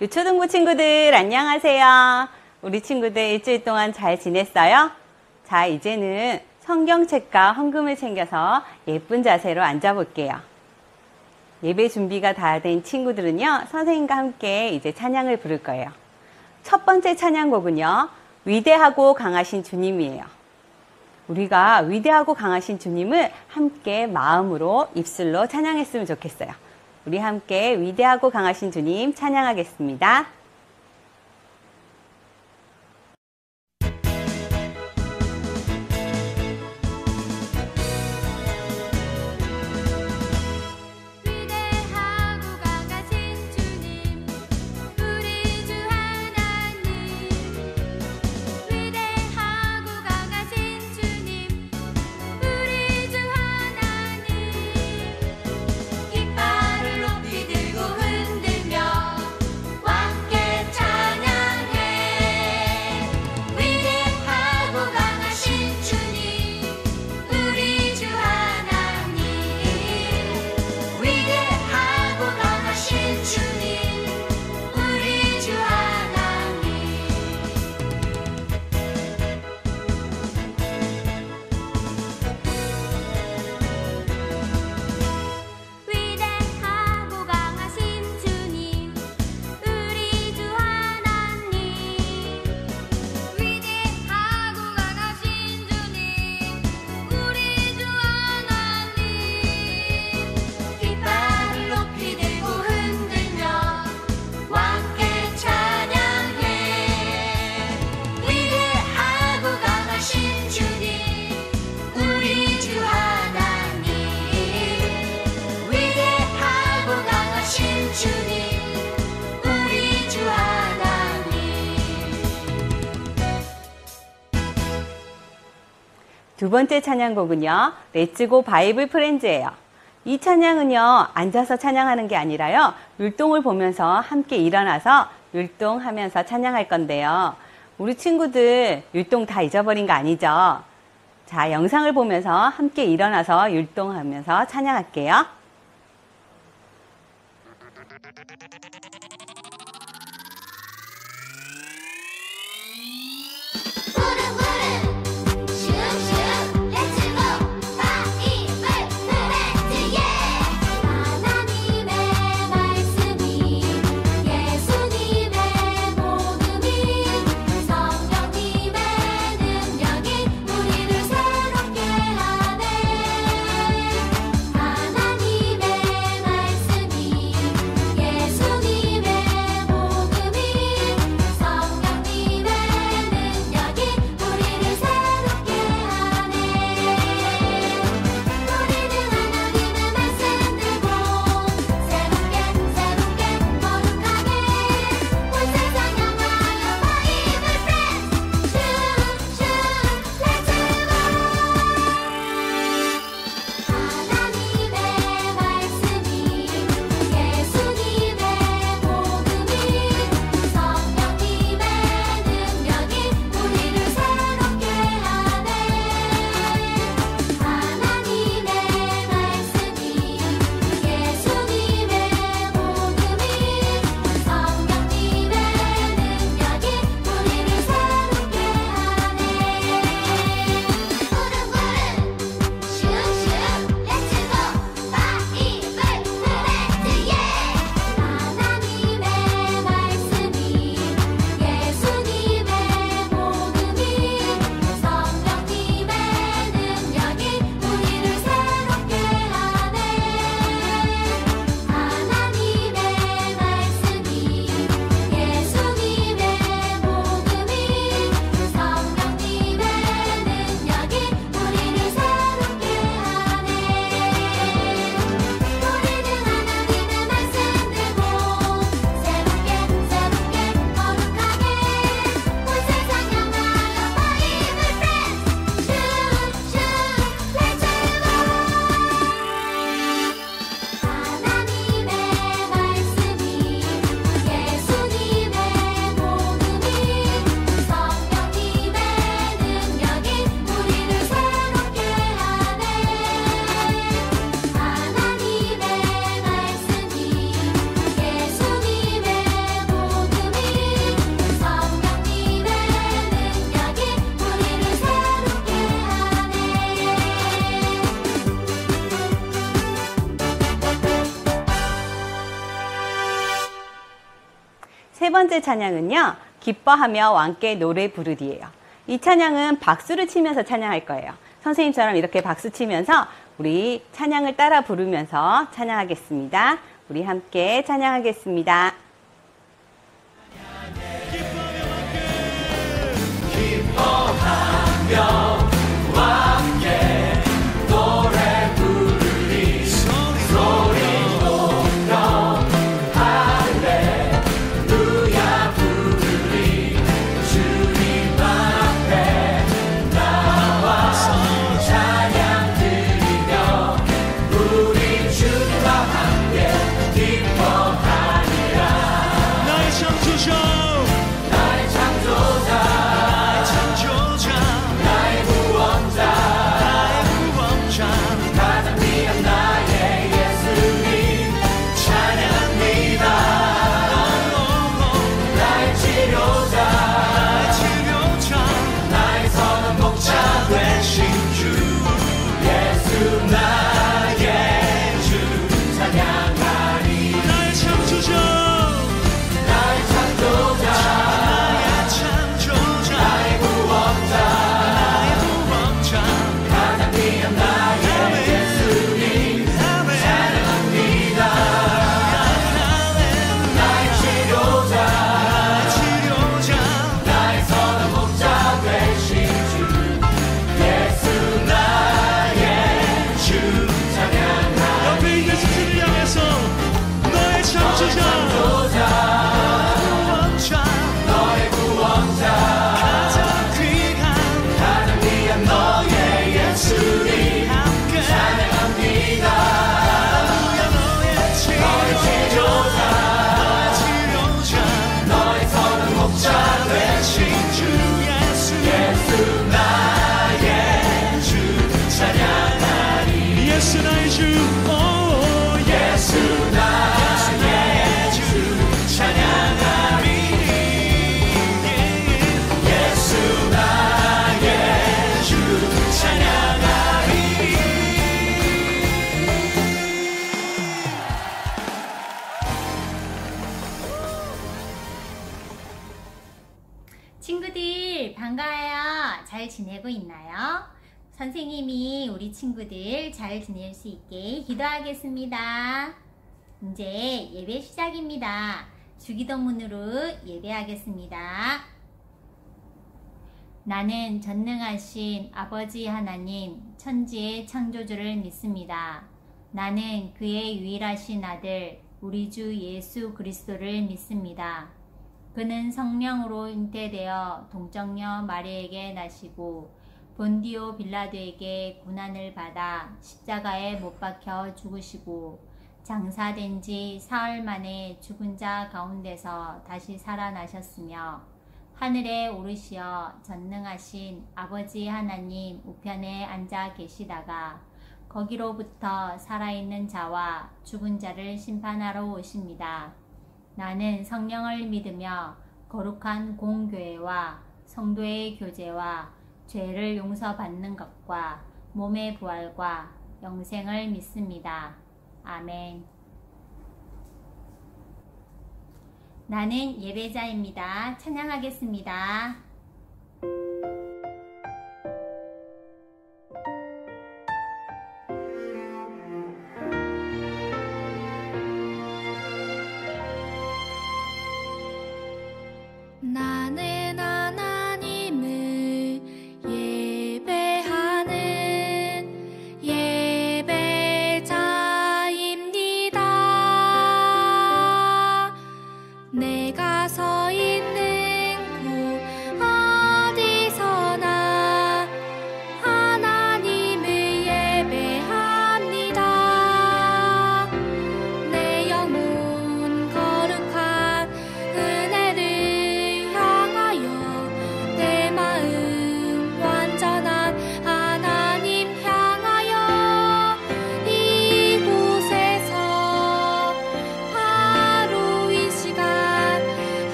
유초등부 친구들 안녕하세요. 우리 친구들 일주일 동안 잘 지냈어요? 자, 이제는 성경책과 헌금을 챙겨서 예쁜 자세로 앉아볼게요. 예배 준비가 다 된 친구들은요, 선생님과 함께 이제 찬양을 부를 거예요. 첫 번째 찬양곡은요, 위대하고 강하신 주님이에요. 우리가 위대하고 강하신 주님을 함께 마음으로 입술로 찬양했으면 좋겠어요. 우리 함께 위대하고 강하신 주님 찬양하겠습니다. 두 번째 찬양곡은요, 렛츠고 바이블 프렌즈예요. 이 찬양은요, 앉아서 찬양하는 게 아니라요, 율동을 보면서 함께 일어나서 율동하면서 찬양할 건데요. 우리 친구들 율동 다 잊어버린 거 아니죠? 자, 영상을 보면서 함께 일어나서 율동하면서 찬양할게요. 하나님 세 번째 찬양은요, 기뻐하며 왕께 노래 부르리예요. 이 찬양은 박수를 치면서 찬양할 거예요. 선생님처럼 이렇게 박수 치면서 우리 찬양을 따라 부르면서 찬양하겠습니다. 우리 함께 찬양하겠습니다. 기뻐하며 왕께 노래 부르리 소리 높여 할렐루야 부르리 주님 앞에 나와서 찬양 드리며 우리 주님과 함께 기뻐하리라. 나의 창조자 친구들 반가워요. 잘 지내고 있나요? 선생님이 우리 친구들 잘 지낼 수 있게 기도하겠습니다. 이제 예배 시작입니다. 주기도문으로 예배하겠습니다. 나는 전능하신 아버지 하나님 천지의 창조주를 믿습니다. 나는 그의 유일하신 아들 우리 주 예수 그리스도를 믿습니다. 그는 성령으로 잉태되어 동정녀 마리에게 나시고 본디오 빌라도에게 고난을 받아 십자가에 못 박혀 죽으시고 장사된 지 사흘 만에 죽은 자 가운데서 다시 살아나셨으며 하늘에 오르시어 전능하신 아버지 하나님 우편에 앉아 계시다가 거기로부터 살아있는 자와 죽은 자를 심판하러 오십니다. 나는 성령을 믿으며 거룩한 공교회와 성도의 교제와 죄를 용서받는 것과 몸의 부활과 영생을 믿습니다. 아멘. 나는 예배자입니다. 찬양하겠습니다. 나는 하나님을 예배하는 예배자입니다. 내가 서 있는 곳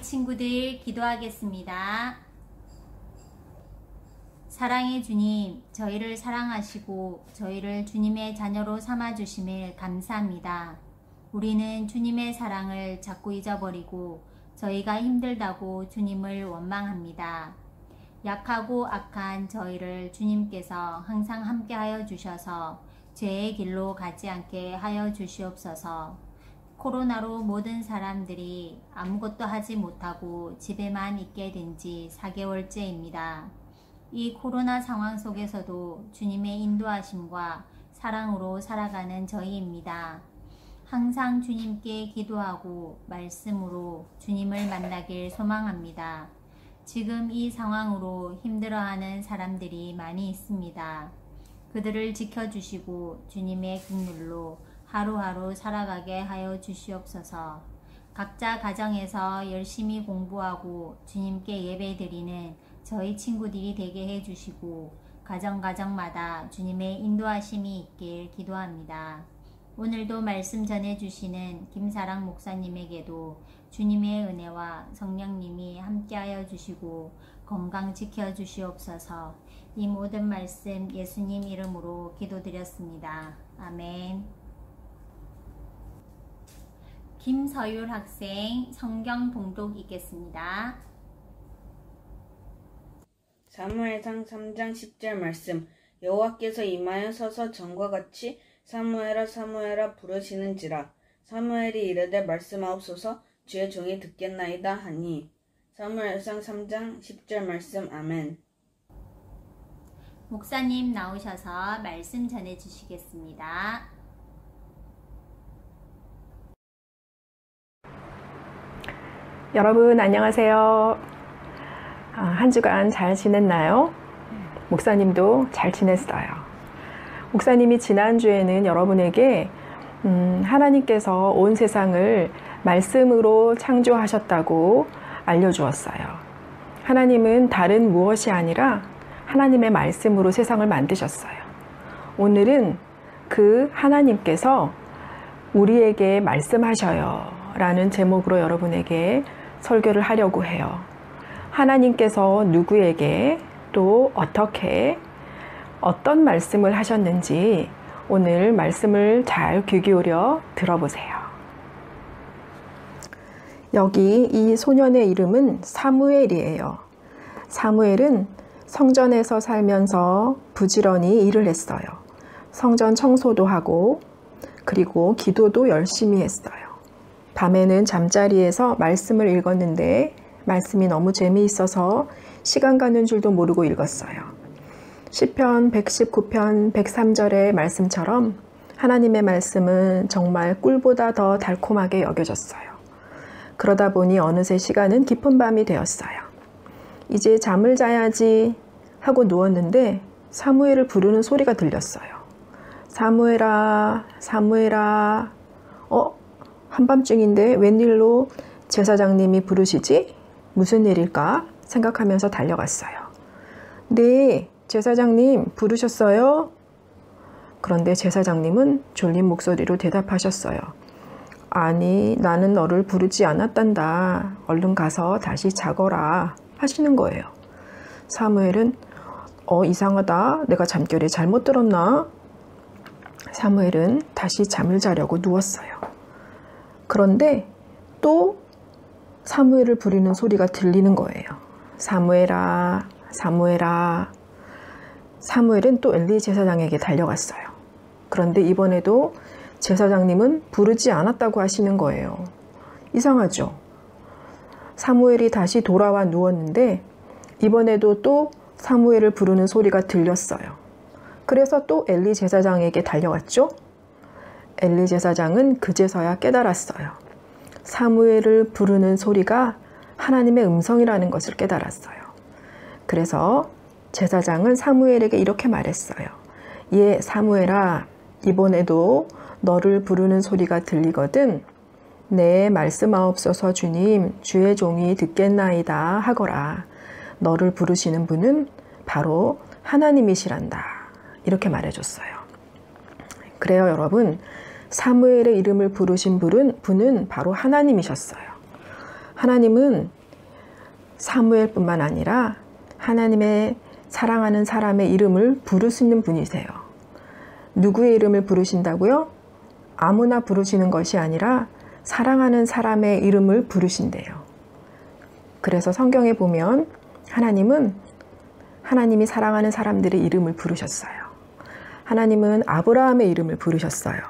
친구들 기도하겠습니다. 사랑의 주님, 저희를 사랑하시고 저희를 주님의 자녀로 삼아주심을 감사합니다. 우리는 주님의 사랑을 자꾸 잊어버리고 저희가 힘들다고 주님을 원망합니다. 약하고 악한 저희를 주님께서 항상 함께하여 주셔서 죄의 길로 가지 않게 하여 주시옵소서. 코로나로 모든 사람들이 아무것도 하지 못하고 집에만 있게 된 지 4개월째입니다. 이 코로나 상황 속에서도 주님의 인도하심과 사랑으로 살아가는 저희입니다. 항상 주님께 기도하고 말씀으로 주님을 만나길 소망합니다. 지금 이 상황으로 힘들어하는 사람들이 많이 있습니다. 그들을 지켜주시고 주님의 긍휼로 하루하루 살아가게 하여 주시옵소서. 각자 가정에서 열심히 공부하고 주님께 예배드리는 저희 친구들이 되게 해주시고 가정마다 주님의 인도하심이 있길 기도합니다. 오늘도 말씀 전해주시는 김사랑 목사님에게도 주님의 은혜와 성령님이 함께하여 주시고 건강 지켜주시옵소서. 이 모든 말씀 예수님 이름으로 기도드렸습니다. 아멘. 김서율 학생 성경 봉독 읽겠습니다. 사무엘상 3장 10절 말씀. 여호와께서 임하여 서서 전과 같이 사무엘아 사무엘아 부르시는지라. 사무엘이 이르되 말씀하옵소서 주의 종이 듣겠나이다 하니. 사무엘상 3장 10절 말씀. 아멘. 목사님 나오셔서 말씀 전해주시겠습니다. 여러분 안녕하세요. 한 주간 잘 지냈나요? 목사님도 잘 지냈어요. 목사님이 지난주에는 여러분에게 하나님께서 온 세상을 말씀으로 창조하셨다고 알려주었어요. 하나님은 다른 무엇이 아니라 하나님의 말씀으로 세상을 만드셨어요. 오늘은 그 하나님께서 우리에게 말씀하셔요 라는 제목으로 여러분에게 설교를 하려고 해요. 하나님께서 누구에게 또 어떻게 어떤 말씀을 하셨는지 오늘 말씀을 잘 귀 기울여 들어보세요. 여기 이 소년의 이름은 사무엘이에요. 사무엘은 성전에서 살면서 부지런히 일을 했어요. 성전 청소도 하고 그리고 기도도 열심히 했어요. 밤에는 잠자리에서 말씀을 읽었는데 말씀이 너무 재미있어서 시간 가는 줄도 모르고 읽었어요. 시편 119편 103절의 말씀처럼 하나님의 말씀은 정말 꿀보다 더 달콤하게 여겨졌어요. 그러다 보니 어느새 시간은 깊은 밤이 되었어요. 이제 잠을 자야지 하고 누웠는데 사무엘을 부르는 소리가 들렸어요. 사무엘아, 사무엘아. 한밤중인데 웬일로 제사장님이 부르시지? 무슨 일일까? 생각하면서 달려갔어요. 네, 제사장님 부르셨어요? 그런데 제사장님은 졸린 목소리로 대답하셨어요. 아니, 나는 너를 부르지 않았단다. 얼른 가서 다시 자거라 하시는 거예요. 사무엘은 이상하다. 내가 잠결에 잘못 들었나? 사무엘은 다시 잠을 자려고 누웠어요. 그런데 또 사무엘을 부르는 소리가 들리는 거예요. 사무엘아, 사무엘아. 사무엘은 또 엘리 제사장에게 달려갔어요. 그런데 이번에도 제사장님은 부르지 않았다고 하시는 거예요. 이상하죠? 사무엘이 다시 돌아와 누웠는데 이번에도 또 사무엘을 부르는 소리가 들렸어요. 그래서 또 엘리 제사장에게 달려갔죠? 엘리 제사장은 그제서야 깨달았어요. 사무엘을 부르는 소리가 하나님의 음성이라는 것을 깨달았어요. 그래서 제사장은 사무엘에게 이렇게 말했어요. 예, 사무엘아, 이번에도 너를 부르는 소리가 들리거든. 네, 말씀하옵소서 주님, 주의 종이 듣겠나이다 하거라. 너를 부르시는 분은 바로 하나님이시란다. 이렇게 말해줬어요. 그래요, 여러분. 사무엘의 이름을 부르신 분은 바로 하나님이셨어요. 하나님은 사무엘뿐만 아니라 하나님의 사랑하는 사람의 이름을 부르시는 분이세요. 누구의 이름을 부르신다고요? 아무나 부르시는 것이 아니라 사랑하는 사람의 이름을 부르신대요. 그래서 성경에 보면 하나님이 사랑하는 사람들의 이름을 부르셨어요. 하나님은 아브라함의 이름을 부르셨어요.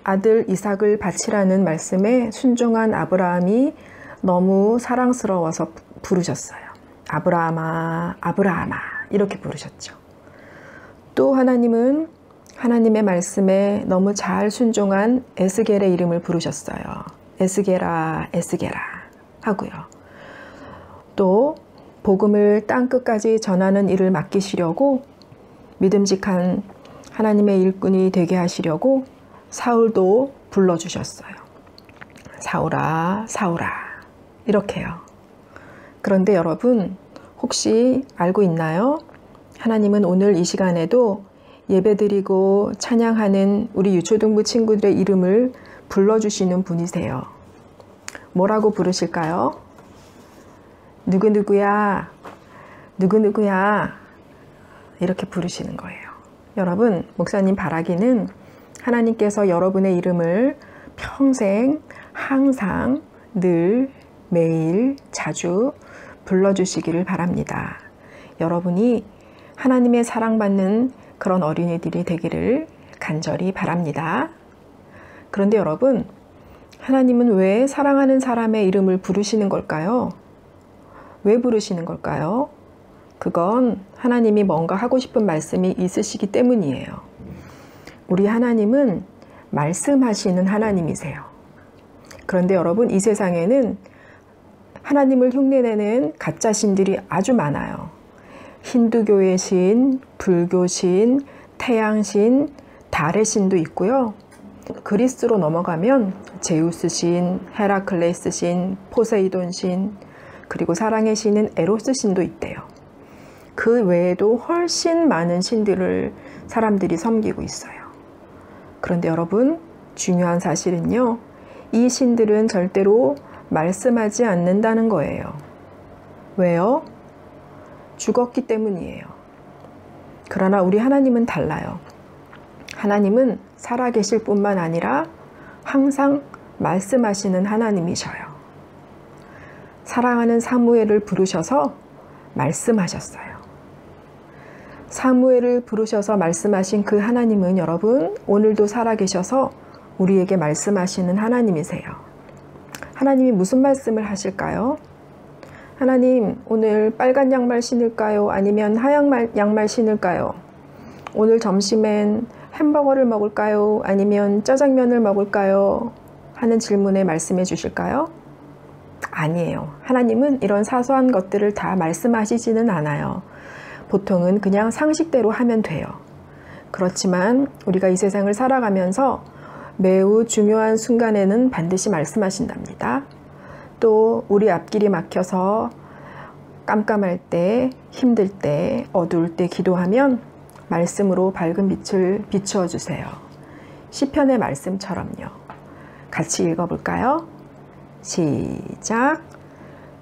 아들 이삭을 바치라는 말씀에 순종한 아브라함이 너무 사랑스러워서 부르셨어요. 아브라함아, 아브라함아 이렇게 부르셨죠. 또 하나님은 하나님의 말씀에 너무 잘 순종한 에스겔의 이름을 부르셨어요. 에스겔아, 에스겔아 하고요. 또 복음을 땅끝까지 전하는 일을 맡기시려고 믿음직한 하나님의 일꾼이 되게 하시려고 사울도 불러주셨어요. 사울아, 사울아 이렇게요. 그런데 여러분 혹시 알고 있나요? 하나님은 오늘 이 시간에도 예배드리고 찬양하는 우리 유초등부 친구들의 이름을 불러주시는 분이세요. 뭐라고 부르실까요? 누구누구야, 누구누구야 이렇게 부르시는 거예요. 여러분, 목사님 바라기는 하나님께서 여러분의 이름을 평생 항상 늘 매일 자주 불러주시기를 바랍니다. 여러분이 하나님의 사랑받는 그런 어린이들이 되기를 간절히 바랍니다. 그런데 여러분, 하나님은 왜 사랑하는 사람의 이름을 부르시는 걸까요? 왜 부르시는 걸까요? 그건 하나님이 뭔가 하고 싶은 말씀이 있으시기 때문이에요. 우리 하나님은 말씀하시는 하나님이세요. 그런데 여러분, 이 세상에는 하나님을 흉내내는 가짜 신들이 아주 많아요. 힌두교의 신, 불교신, 태양신, 달의 신도 있고요. 그리스로 넘어가면 제우스 신, 헤라클레스 신, 포세이돈 신, 그리고 사랑의 신인 에로스 신도 있대요. 그 외에도 훨씬 많은 신들을 사람들이 섬기고 있어요. 그런데 여러분, 중요한 사실은요, 이 신들은 절대로 말씀하지 않는다는 거예요. 왜요? 죽었기 때문이에요. 그러나 우리 하나님은 달라요. 하나님은 살아계실 뿐만 아니라 항상 말씀하시는 하나님이셔요. 사랑하는 사무엘을 부르셔서 말씀하셨어요. 사무엘을 부르셔서 말씀하신 그 하나님은 여러분, 오늘도 살아계셔서 우리에게 말씀하시는 하나님이세요. 하나님이 무슨 말씀을 하실까요? 하나님, 오늘 빨간 양말 신을까요? 아니면 하얀 양말 신을까요? 오늘 점심엔 햄버거를 먹을까요? 아니면 짜장면을 먹을까요? 하는 질문에 말씀해 주실까요? 아니에요. 하나님은 이런 사소한 것들을 다 말씀하시지는 않아요. 보통은 그냥 상식대로 하면 돼요. 그렇지만 우리가 이 세상을 살아가면서 매우 중요한 순간에는 반드시 말씀하신답니다. 또 우리 앞길이 막혀서 깜깜할 때, 힘들 때, 어두울 때 기도하면 말씀으로 밝은 빛을 비추어 주세요. 시편의 말씀처럼요. 같이 읽어볼까요? 시작.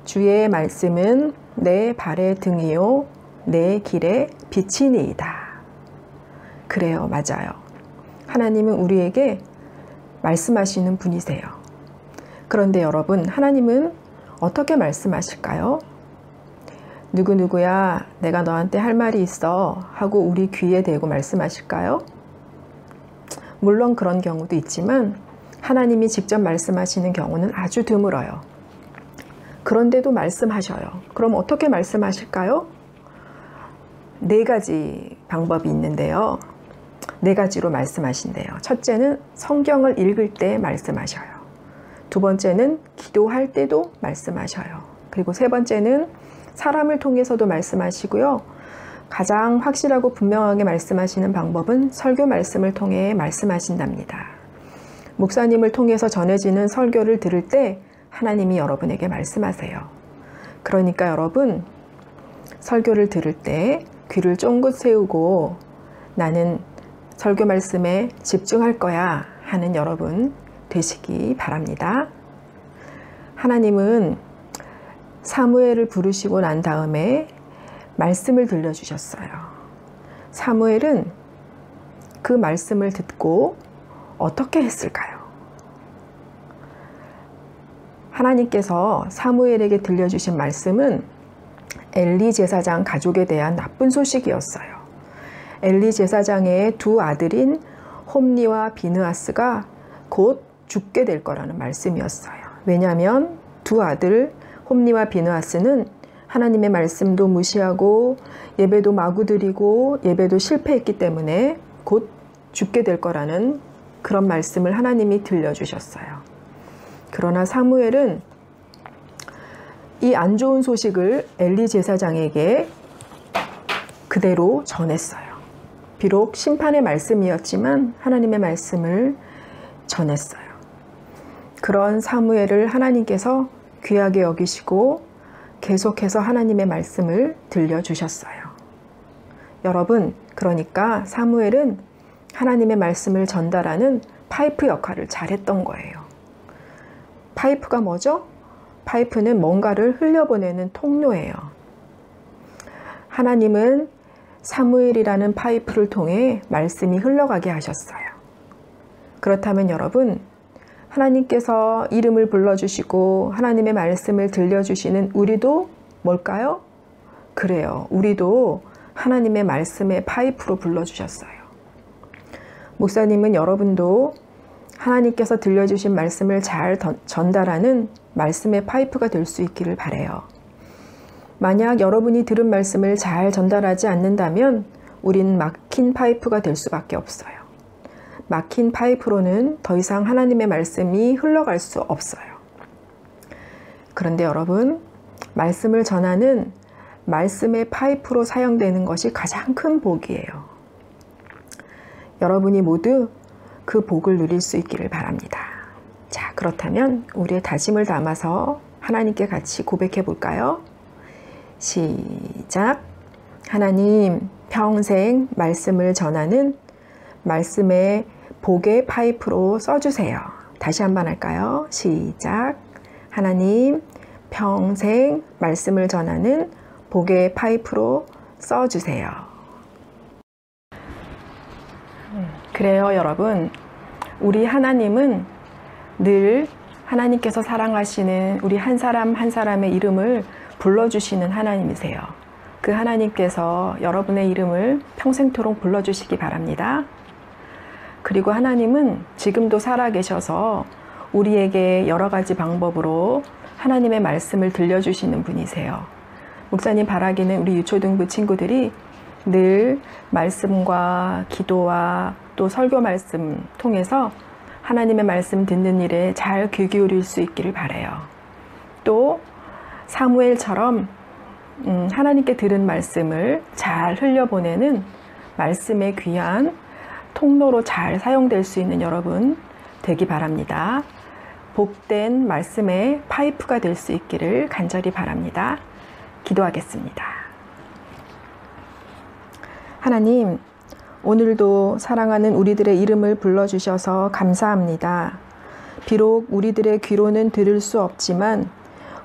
주의 말씀은 내 발의 등이요 내 길의 빛이니이다. 그래요, 맞아요. 하나님은 우리에게 말씀하시는 분이세요. 그런데 여러분, 하나님은 어떻게 말씀하실까요? 누구누구야, 내가 너한테 할 말이 있어 하고 우리 귀에 대고 말씀하실까요? 물론 그런 경우도 있지만 하나님이 직접 말씀하시는 경우는 아주 드물어요. 그런데도 말씀하셔요. 그럼 어떻게 말씀하실까요? 4가지 방법이 있는데요. 4가지로 말씀하신대요. 첫째는 성경을 읽을 때 말씀하셔요. 두 번째는 기도할 때도 말씀하셔요. 그리고 세 번째는 사람을 통해서도 말씀하시고요. 가장 확실하고 분명하게 말씀하시는 방법은 설교 말씀을 통해 말씀하신답니다. 목사님을 통해서 전해지는 설교를 들을 때 하나님이 여러분에게 말씀하세요. 그러니까 여러분, 설교를 들을 때 귀를 쫑긋 세우고 나는 설교 말씀에 집중할 거야 하는 여러분 되시기 바랍니다. 하나님은 사무엘을 부르시고 난 다음에 말씀을 들려주셨어요. 사무엘은 그 말씀을 듣고 어떻게 했을까요? 하나님께서 사무엘에게 들려주신 말씀은 엘리 제사장 가족에 대한 나쁜 소식이었어요. 엘리 제사장의 두 아들인 홈니와 비느하스가 곧 죽게 될 거라는 말씀이었어요. 왜냐하면 두 아들 홈니와 비느하스는 하나님의 말씀도 무시하고 예배도 마구 드리고 예배도 실패했기 때문에 곧 죽게 될 거라는 그런 말씀을 하나님이 들려주셨어요. 그러나 사무엘은 이 안 좋은 소식을 엘리 제사장에게 그대로 전했어요. 비록 심판의 말씀이었지만 하나님의 말씀을 전했어요. 그런 사무엘을 하나님께서 귀하게 여기시고 계속해서 하나님의 말씀을 들려주셨어요. 여러분, 그러니까 사무엘은 하나님의 말씀을 전달하는 파이프 역할을 잘했던 거예요. 파이프가 뭐죠? 파이프는 뭔가를 흘려보내는 통로예요. 하나님은 사무엘이라는 파이프를 통해 말씀이 흘러가게 하셨어요. 그렇다면 여러분, 하나님께서 이름을 불러주시고 하나님의 말씀을 들려주시는 우리도 뭘까요? 그래요. 우리도 하나님의 말씀의 파이프로 불러주셨어요. 목사님은 여러분도 하나님께서 들려주신 말씀을 잘 전달하는 말씀의 파이프가 될 수 있기를 바라요. 만약 여러분이 들은 말씀을 잘 전달하지 않는다면 우린 막힌 파이프가 될 수밖에 없어요. 막힌 파이프로는 더 이상 하나님의 말씀이 흘러갈 수 없어요. 그런데 여러분, 말씀을 전하는 말씀의 파이프로 사용되는 것이 가장 큰 복이에요. 여러분이 모두 그 복을 누릴 수 있기를 바랍니다. 자, 그렇다면 우리의 다짐을 담아서 하나님께 같이 고백해 볼까요? 시작. 하나님, 평생 말씀을 전하는 말씀의 복의 파이프로 써주세요. 다시 한번 할까요? 시작. 하나님, 평생 말씀을 전하는 복의 파이프로 써주세요. 그래요, 여러분. 우리 하나님은 늘 하나님께서 사랑하시는 우리 한 사람 한 사람의 이름을 불러주시는 하나님이세요. 그 하나님께서 여러분의 이름을 평생토록 불러주시기 바랍니다. 그리고 하나님은 지금도 살아계셔서 우리에게 여러 가지 방법으로 하나님의 말씀을 들려주시는 분이세요. 목사님 바라기는 우리 유초등부 친구들이 늘 말씀과 기도와 또 설교 말씀 통해서 하나님의 말씀 듣는 일에 잘 귀 기울일 수 있기를 바라요. 또 사무엘처럼 하나님께 들은 말씀을 잘 흘려보내는 말씀의 귀한 통로로 잘 사용될 수 있는 여러분 되기 바랍니다. 복된 말씀의 파이프가 될 수 있기를 간절히 바랍니다. 기도하겠습니다. 하나님, 오늘도 사랑하는 우리들의 이름을 불러주셔서 감사합니다. 비록 우리들의 귀로는 들을 수 없지만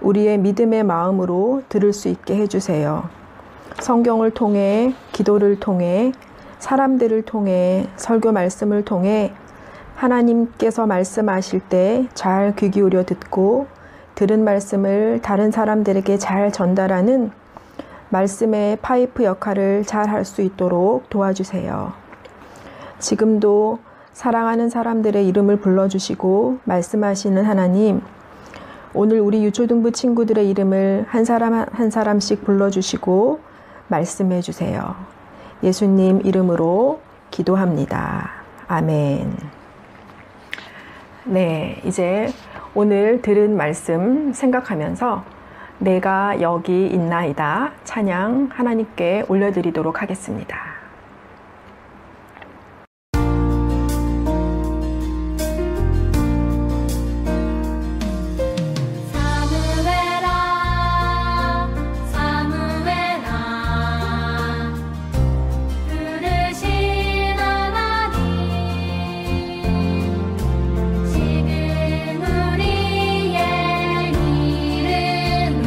우리의 믿음의 마음으로 들을 수 있게 해주세요. 성경을 통해, 기도를 통해, 사람들을 통해, 설교 말씀을 통해 하나님께서 말씀하실 때 잘 귀 기울여 듣고 들은 말씀을 다른 사람들에게 잘 전달하는 말씀의 파이프 역할을 잘 할 수 있도록 도와주세요. 지금도 사랑하는 사람들의 이름을 불러주시고 말씀하시는 하나님, 오늘 우리 유초등부 친구들의 이름을 한 사람 한 사람씩 불러주시고 말씀해 주세요. 예수님 이름으로 기도합니다. 아멘. 네, 이제 오늘 들은 말씀 생각하면서 내가 여기 있나이다 찬양 하나님께 올려드리도록 하겠습니다. 지금 우리의 이름을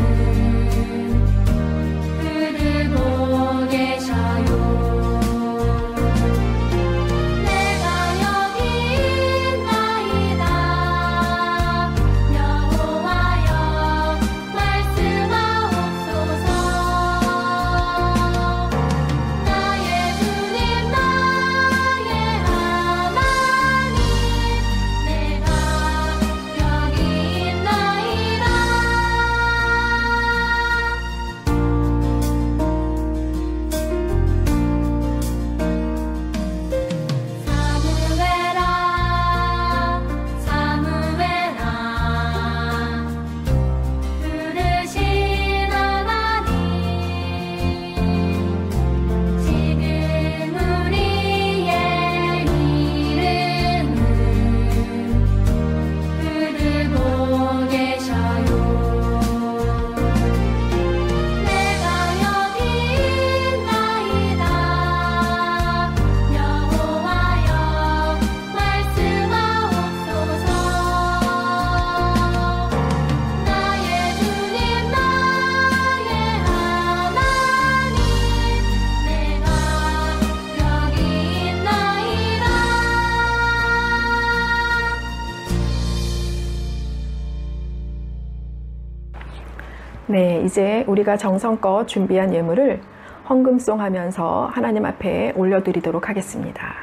네, 이제 우리가 정성껏 준비한 예물을 헌금송하면서 하나님 앞에 올려드리도록 하겠습니다.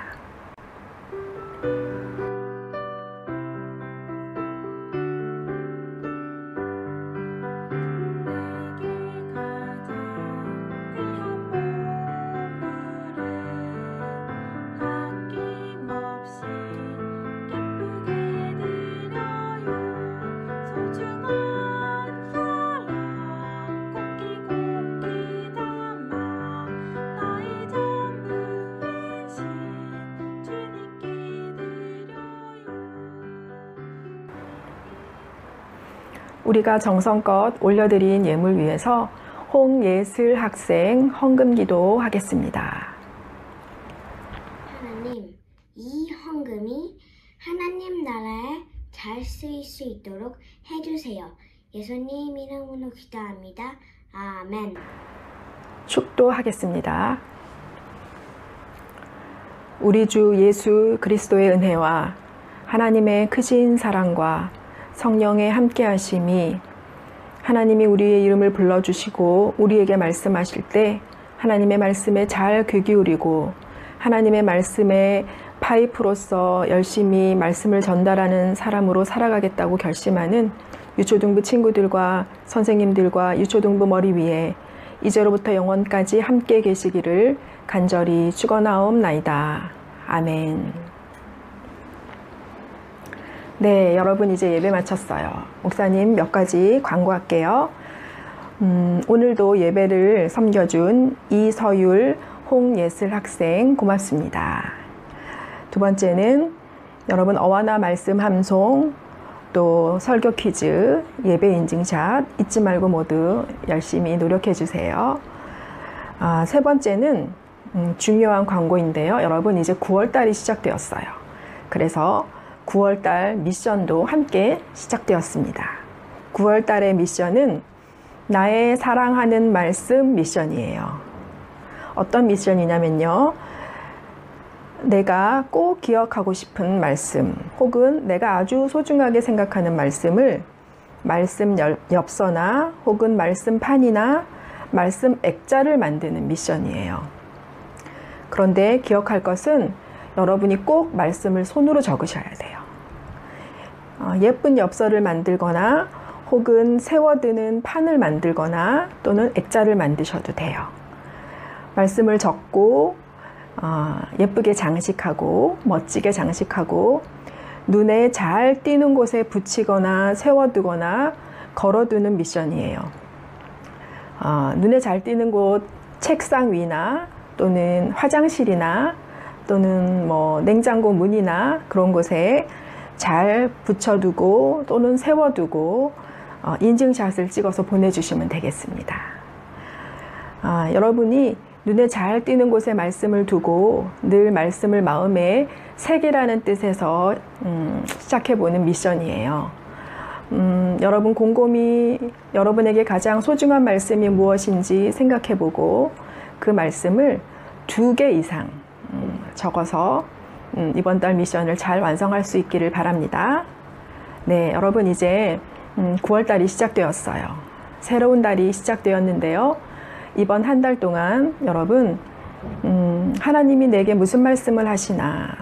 우리가 정성껏 올려드린 예물 위해서 홍예슬 학생 헌금기도 하겠습니다. 하나님, 이 헌금이 하나님 나라에 잘 쓰일 수 있도록 해주세요. 예수님 이름으로 기도합니다. 아멘. 축도하겠습니다. 우리 주 예수 그리스도의 은혜와 하나님의 크신 사랑과 성령의 함께하심이 하나님이 우리의 이름을 불러주시고 우리에게 말씀하실 때 하나님의 말씀에 잘 귀 기울이고 하나님의 말씀에 파이프로서 열심히 말씀을 전달하는 사람으로 살아가겠다고 결심하는 유초등부 친구들과 선생님들과 유초등부 머리 위에 이제로부터 영원까지 함께 계시기를 간절히 축원하옵나이다. 아멘. 네, 여러분 이제 예배 마쳤어요. 목사님 몇 가지 광고할게요. 오늘도 예배를 섬겨준 이서율 홍예슬 학생 고맙습니다. 두 번째는 여러분 어와나 말씀 함송 또 설교 퀴즈 예배 인증샷 잊지 말고 모두 열심히 노력해 주세요. 세 번째는 중요한 광고인데요. 여러분 이제 9월달이 시작되었어요. 그래서 9월달 미션도 함께 시작되었습니다. 9월달의 미션은 나의 사랑하는 말씀 미션이에요. 어떤 미션이냐면요. 내가 꼭 기억하고 싶은 말씀 혹은 내가 아주 소중하게 생각하는 말씀을 말씀 엽서나 혹은 말씀판이나 말씀 액자를 만드는 미션이에요. 그런데 기억할 것은 여러분이 꼭 말씀을 손으로 적으셔야 돼요. 예쁜 엽서를 만들거나 혹은 세워두는 판을 만들거나 또는 액자를 만드셔도 돼요. 말씀을 적고 예쁘게 장식하고 멋지게 장식하고 눈에 잘 띄는 곳에 붙이거나 세워두거나 걸어두는 미션이에요. 눈에 잘 띄는 곳 책상 위나 또는 화장실이나 또는 뭐 냉장고 문이나 그런 곳에 잘 붙여두고 또는 세워두고 인증샷을 찍어서 보내주시면 되겠습니다. 여러분이 눈에 잘 띄는 곳에 말씀을 두고 늘 말씀을 마음에 새기라는 뜻에서 시작해보는 미션이에요. 여러분 곰곰이 여러분에게 가장 소중한 말씀이 무엇인지 생각해보고 그 말씀을 2개 이상 적어서 이번 달 미션을 잘 완성할 수 있기를 바랍니다. 네, 여러분 이제 9월 달이 시작되었어요. 새로운 달이 시작되었는데요. 이번 한 달 동안 여러분 하나님이 내게 무슨 말씀을 하시나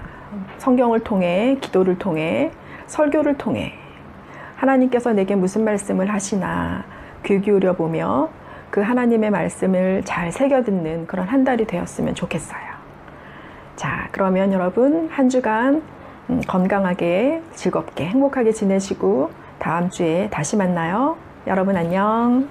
성경을 통해 기도를 통해 설교를 통해 하나님께서 내게 무슨 말씀을 하시나 귀 기울여 보며 그 하나님의 말씀을 잘 새겨듣는 그런 한 달이 되었으면 좋겠어요. 자, 그러면 여러분 한 주간 건강하게 즐겁게 행복하게 지내시고 다음 주에 다시 만나요. 여러분 안녕.